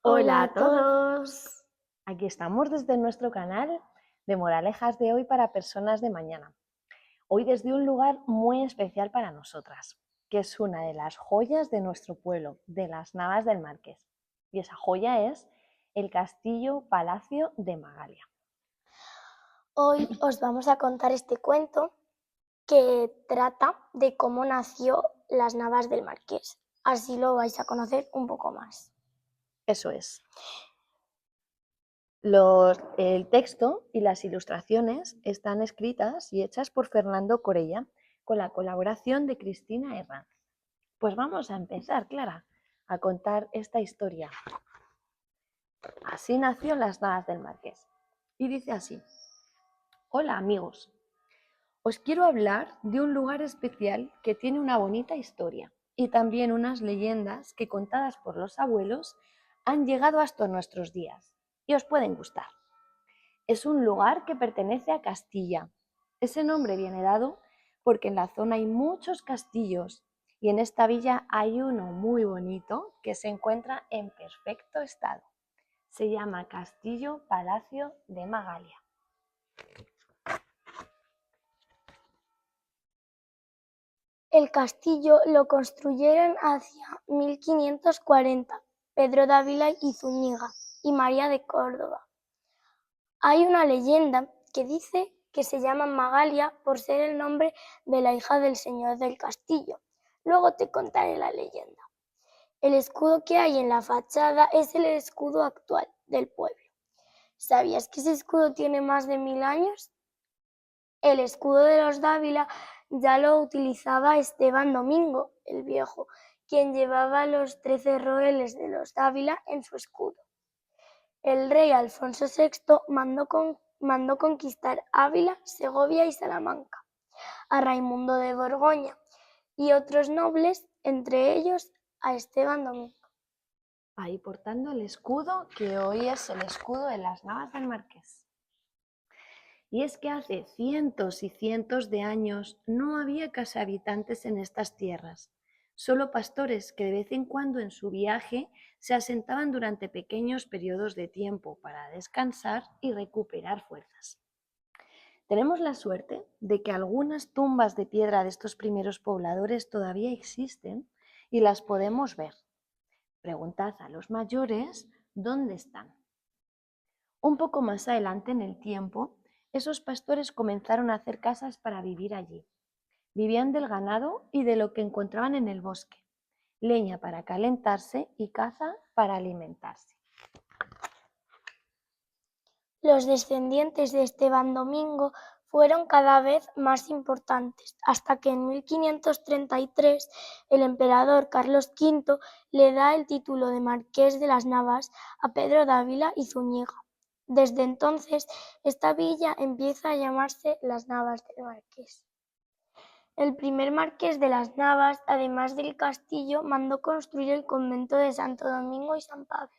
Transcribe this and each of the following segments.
Hola Hola a a todos. todos. Aquí estamos desde nuestro canal de Moralejas de hoy para personas de mañana. Hoy desde un lugar muy especial para nosotras, que es una de las joyas de nuestro pueblo, de las Navas del Marqués. Y esa joya es el Castillo Palacio de Magalia. Hoy os vamos a contar este cuento que trata de cómo nació las Navas del Marqués. Así lo vais a conocer un poco más. Eso es. El texto y las ilustraciones están escritas y hechas por Fernando Corella, con la colaboración de Cristina Herranz. Pues vamos a empezar, Clara, a contar esta historia. Así nació Las Navas del Marqués. Y dice así: Hola amigos, os quiero hablar de un lugar especial que tiene una bonita historia y también unas leyendas que, contadas por los abuelos, han llegado hasta nuestros días y os pueden gustar. Es un lugar que pertenece a Castilla. Ese nombre viene dado porque en la zona hay muchos castillos y en esta villa hay uno muy bonito que se encuentra en perfecto estado. Se llama Castillo Palacio de Magalia. El castillo lo construyeron hacia 1540 Pedro Dávila y Zúñiga y María de Córdoba. Hay una leyenda que dice que se llama Magalia por ser el nombre de la hija del señor del castillo. Luego te contaré la leyenda. El escudo que hay en la fachada es el escudo actual del pueblo. ¿Sabías que ese escudo tiene más de 1000 años? El escudo de los Dávila ya lo utilizaba Esteban Domingo el Viejo, quien llevaba los 13 roeles de los Dávila en su escudo. El rey Alfonso VI mandó conquistar Ávila, Segovia y Salamanca a Raimundo de Borgoña y otros nobles, entre ellos a Esteban Domingo. Ahí portando el escudo que hoy es el escudo de las Navas del Marqués. Y es que hace cientos y cientos de años no había casi habitantes en estas tierras, solo pastores que de vez en cuando en su viaje se asentaban durante pequeños periodos de tiempo para descansar y recuperar fuerzas. Tenemos la suerte de que algunas tumbas de piedra de estos primeros pobladores todavía existen y las podemos ver. Preguntad a los mayores dónde están. Un poco más adelante en el tiempo, esos pastores comenzaron a hacer casas para vivir allí. Vivían del ganado y de lo que encontraban en el bosque, leña para calentarse y caza para alimentarse. Los descendientes de Esteban Domingo fueron cada vez más importantes, hasta que en 1533 el emperador Carlos V le da el título de Marqués de las Navas a Pedro Dávila y Zúñiga. Desde entonces, esta villa empieza a llamarse Las Navas del Marqués. El primer marqués de las Navas, además del castillo, mandó construir el convento de Santo Domingo y San Pablo.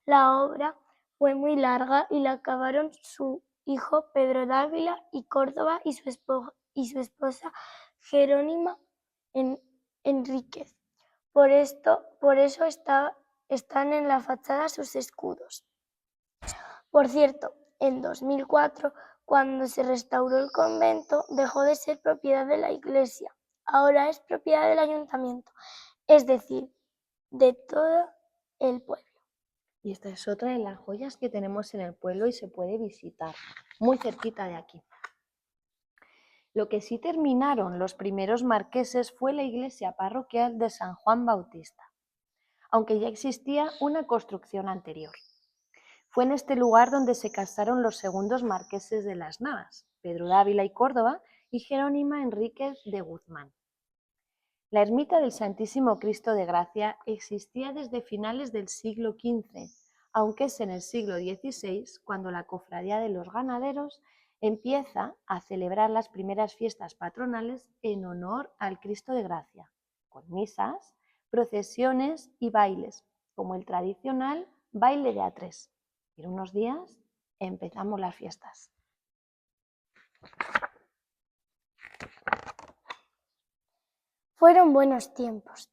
La obra fue muy larga y la acabaron su hijo Pedro Dávila y Córdoba y su esposa Jerónima Enríquez. Por eso están en la fachada sus escudos. Por cierto, en 2004, cuando se restauró el convento, dejó de ser propiedad de la iglesia. Ahora es propiedad del ayuntamiento, es decir, de todo el pueblo. Y esta es otra de las joyas que tenemos en el pueblo y se puede visitar, muy cerquita de aquí. Lo que sí terminaron los primeros marqueses fue la iglesia parroquial de San Juan Bautista, aunque ya existía una construcción anterior. Fue en este lugar donde se casaron los segundos marqueses de las Navas, Pedro Dávila y Córdoba y Jerónima Enríquez de Guzmán. La ermita del Santísimo Cristo de Gracia existía desde finales del siglo XV, aunque es en el siglo XVI cuando la Cofradía de los Ganaderos empieza a celebrar las primeras fiestas patronales en honor al Cristo de Gracia, con misas, procesiones y bailes, como el tradicional baile de A3. Y en unos días empezamos las fiestas. Fueron buenos tiempos.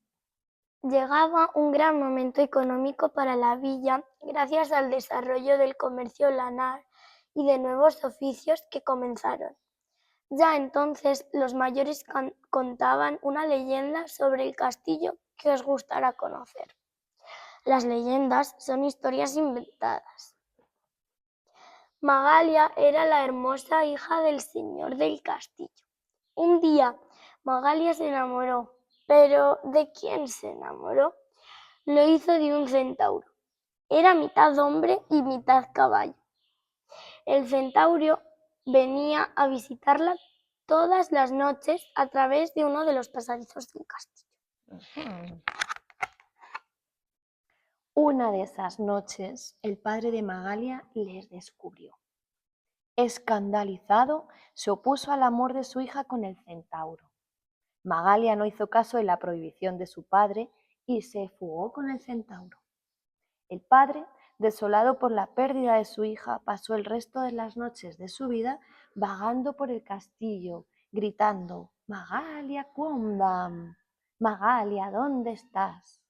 Llegaba un gran momento económico para la villa gracias al desarrollo del comercio lanar y de nuevos oficios que comenzaron. Ya entonces los mayores contaban una leyenda sobre el castillo que os gustará conocer. Las leyendas son historias inventadas. Magalia era la hermosa hija del señor del castillo. Un día Magalia se enamoró, pero ¿de quién se enamoró? Lo hizo de un centauro. Era mitad hombre y mitad caballo. El centauro venía a visitarla todas las noches a través de uno de los pasadizos del castillo. Una de esas noches, el padre de Magalia les descubrió. Escandalizado, se opuso al amor de su hija con el centauro. Magalia no hizo caso de la prohibición de su padre y se fugó con el centauro. El padre, desolado por la pérdida de su hija, pasó el resto de las noches de su vida vagando por el castillo, gritando: «Magalia quondam, Magalia, ¿dónde estás?».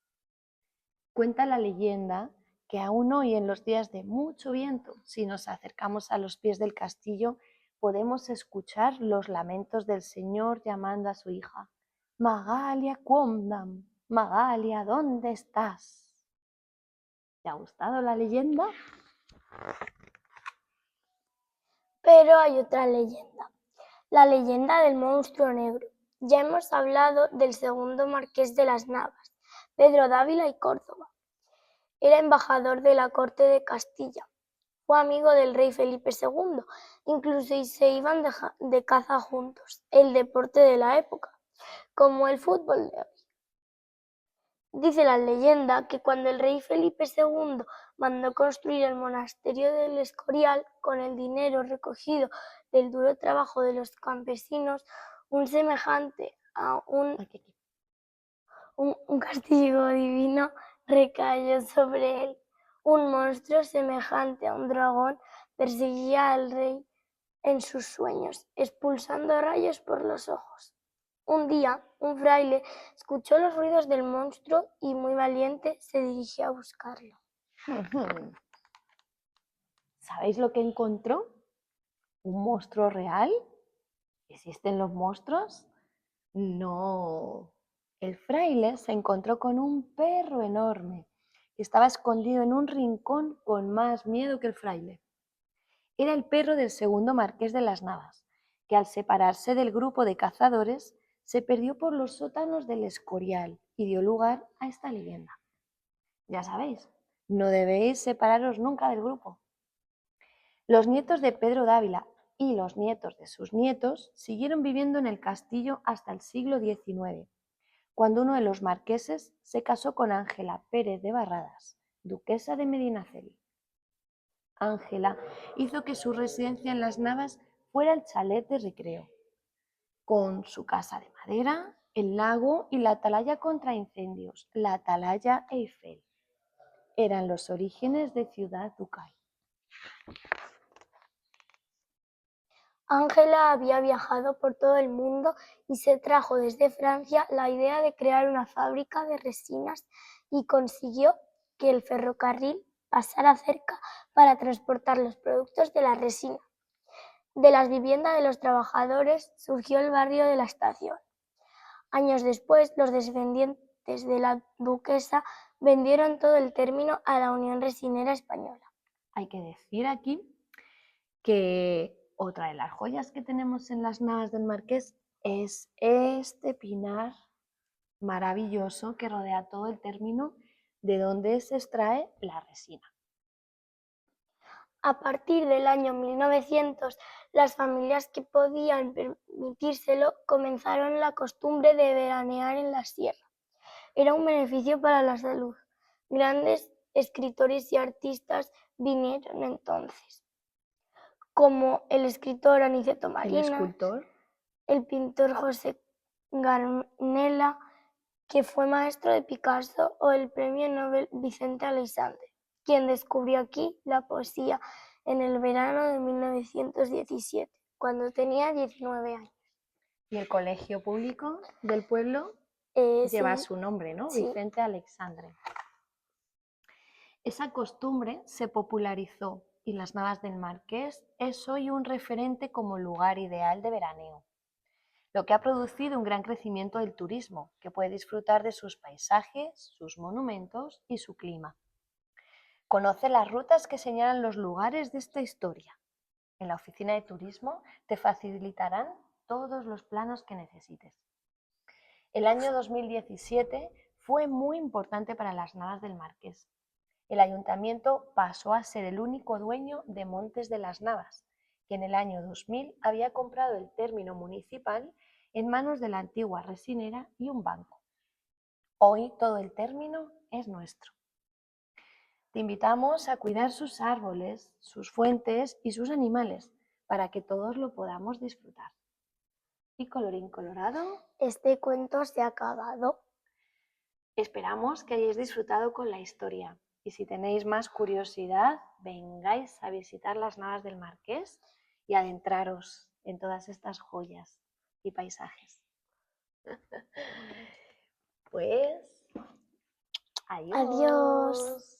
Cuenta la leyenda que aún hoy, en los días de mucho viento, si nos acercamos a los pies del castillo, podemos escuchar los lamentos del señor llamando a su hija: «Magalia quondam, Magalia, ¿dónde estás?». ¿Te ha gustado la leyenda? Pero hay otra leyenda, la leyenda del monstruo negro. Ya hemos hablado del segundo marqués de las Navas, Pedro Dávila y Córdoba. Era embajador de la corte de Castilla. Fue amigo del rey Felipe II, incluso se iban de caza juntos, el deporte de la época, como el fútbol de hoy. Dice la leyenda que cuando el rey Felipe II mandó construir el monasterio del Escorial con el dinero recogido del duro trabajo de los campesinos, un semejante a un castigo divino recayó sobre él. Un monstruo semejante a un dragón perseguía al rey en sus sueños, expulsando rayos por los ojos. Un día, un fraile escuchó los ruidos del monstruo y, muy valiente, se dirigió a buscarlo. ¿Sabéis lo que encontró? ¿Un monstruo real? ¿Existen los monstruos? No. El fraile se encontró con un perro enorme que estaba escondido en un rincón con más miedo que el fraile. Era el perro del segundo marqués de las Navas, que al separarse del grupo de cazadores se perdió por los sótanos del Escorial y dio lugar a esta leyenda. Ya sabéis, no debéis separaros nunca del grupo. Los nietos de Pedro Dávila y los nietos de sus nietos siguieron viviendo en el castillo hasta el siglo XIX, cuando uno de los marqueses se casó con Ángela Pérez de Barradas, duquesa de Medinaceli. Ángela hizo que su residencia en las Navas fuera el chalet de recreo, con su casa de madera, el lago y la atalaya contra incendios, la atalaya Eiffel. Eran los orígenes de Ciudad Ducal. Ángela había viajado por todo el mundo y se trajo desde Francia la idea de crear una fábrica de resinas y consiguió que el ferrocarril pasara cerca para transportar los productos de la resina. De las viviendas de los trabajadores surgió el barrio de la Estación. Años después, los descendientes de la duquesa vendieron todo el término a la Unión Resinera Española. Hay que decir aquí que otra de las joyas que tenemos en las Navas del Marqués es este pinar maravilloso que rodea todo el término de donde se extrae la resina. A partir del año 1900, las familias que podían permitírselo comenzaron la costumbre de veranear en la sierra. Era un beneficio para la salud. Grandes escritores y artistas vinieron entonces, como el escritor Aniceto Marinas, El escultor, el pintor José Garnela, que fue maestro de Picasso, o el premio Nobel Vicente Aleixandre, quien descubrió aquí la poesía en el verano de 1917, cuando tenía 19 años. ¿Y el colegio público del pueblo? lleva Sí, su nombre, ¿no? sí. Vicente Alexandre. Esa costumbre se popularizó y Las Navas del Marqués es hoy un referente como lugar ideal de veraneo, lo que ha producido un gran crecimiento del turismo, que puede disfrutar de sus paisajes, sus monumentos y su clima. Conoce las rutas que señalan los lugares de esta historia. En la oficina de turismo te facilitarán todos los planos que necesites. El año 2017 fue muy importante para Las Navas del Marqués. El ayuntamiento pasó a ser el único dueño de Montes de las Navas, que en el año 2000 había comprado el término municipal en manos de la antigua resinera y un banco. Hoy todo el término es nuestro. Te invitamos a cuidar sus árboles, sus fuentes y sus animales para que todos lo podamos disfrutar. Y colorín colorado, Este cuento se ha acabado. esperamos que hayáis disfrutado con la historia. Y si tenéis más curiosidad, vengáis a visitar las Navas del Marqués y adentraros en todas estas joyas y paisajes. Pues, Adiós. adiós.